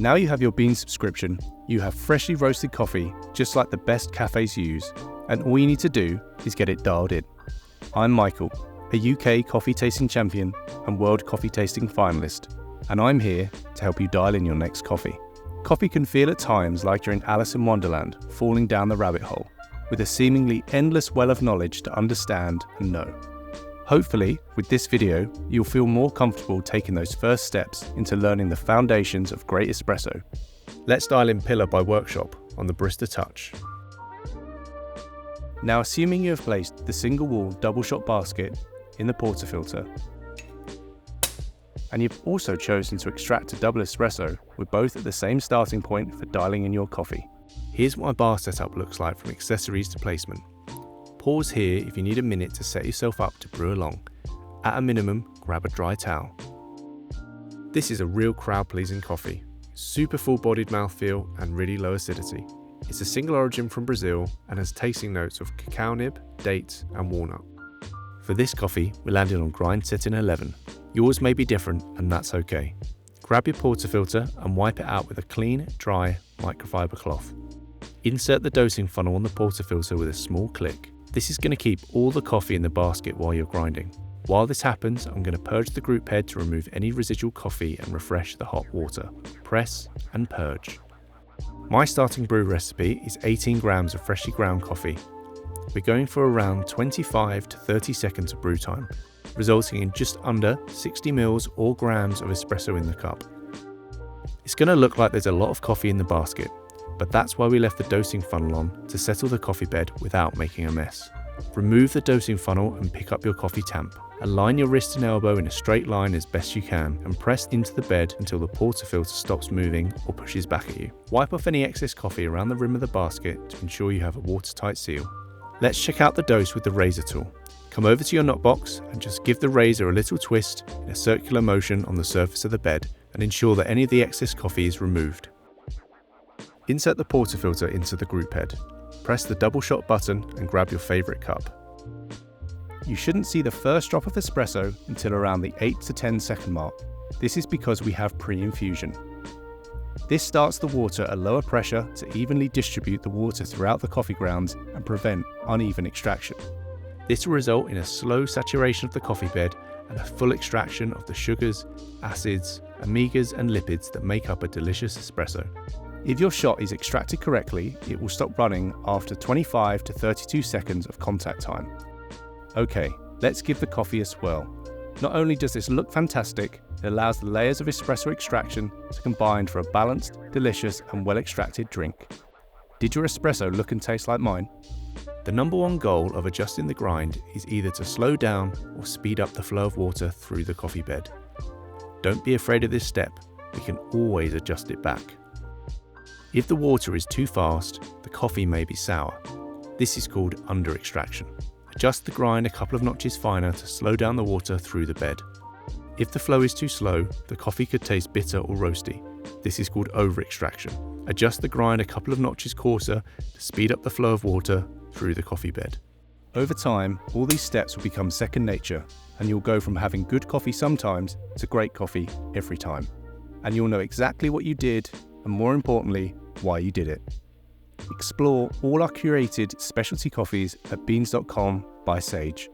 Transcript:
Now you have your Beanz subscription, you have freshly roasted coffee just like the best cafes use, and all you need to do is get it dialed in. I'm Michael, a UK coffee tasting champion and world coffee tasting finalist, and I'm here to help you dial in your next coffee. Coffee can feel at times like you're in Alice in Wonderland, falling down the rabbit hole, with a seemingly endless well of knowledge to understand and know. Hopefully, with this video, you'll feel more comfortable taking those first steps into learning the foundations of great espresso. Let's dial in Pillar by Workshop on the Barista Touch. Now, assuming you have placed the single wall double shot basket in the portafilter, and you've also chosen to extract a double espresso with both at the same starting point for dialing in your coffee. Here's what my bar setup looks like from accessories to placement. Pause here if you need a minute to set yourself up to brew along. At a minimum, grab a dry towel. This is a real crowd-pleasing coffee. Super full-bodied mouthfeel and really low acidity. It's a single origin from Brazil and has tasting notes of cacao nib, dates and walnut. For this coffee, we landed on grind setting 11. Yours may be different and that's okay. Grab your portafilter and wipe it out with a clean, dry microfiber cloth. Insert the dosing funnel on the portafilter with a small click. This is going to keep all the coffee in the basket while you're grinding. While this happens, I'm going to purge the group head to remove any residual coffee and refresh the hot water. Press and purge. My starting brew recipe is 18 grams of freshly ground coffee. We're going for around 25 to 30 seconds of brew time, resulting in just under 60 mils or grams of espresso in the cup. It's going to look like there's a lot of coffee in the basket, but that's why we left the dosing funnel on to settle the coffee bed without making a mess. Remove the dosing funnel and pick up your coffee tamp. Align your wrist and elbow in a straight line as best you can and press into the bed until the portafilter stops moving or pushes back at you. Wipe off any excess coffee around the rim of the basket to ensure you have a watertight seal. Let's check out the dose with the razor tool. Come over to your knot box and just give the razor a little twist in a circular motion on the surface of the bed and ensure that any of the excess coffee is removed. Insert the portafilter into the group head. Press the double shot button and grab your favourite cup. You shouldn't see the first drop of espresso until around the 8 to 10 second mark. This is because we have pre-infusion. This starts the water at lower pressure to evenly distribute the water throughout the coffee grounds and prevent uneven extraction. This will result in a slow saturation of the coffee bed and a full extraction of the sugars, acids, omegas and lipids that make up a delicious espresso. If your shot is extracted correctly, it will stop running after 25 to 32 seconds of contact time. Okay, let's give the coffee a swirl. Not only does this look fantastic, it allows the layers of espresso extraction to combine for a balanced, delicious and well-extracted drink. Did your espresso look and taste like mine? The number one goal of adjusting the grind is either to slow down or speed up the flow of water through the coffee bed. Don't be afraid of this step, we can always adjust it back. If the water is too fast, the coffee may be sour. This is called under extraction. Adjust the grind a couple of notches finer to slow down the water through the bed. If the flow is too slow, the coffee could taste bitter or roasty. This is called over extraction. Adjust the grind a couple of notches coarser to speed up the flow of water through the coffee bed. Over time, all these steps will become second nature, and you'll go from having good coffee sometimes to great coffee every time. And you'll know exactly what you did, and more importantly, why you did it. Explore all our curated specialty coffees at beanz.com by Sage.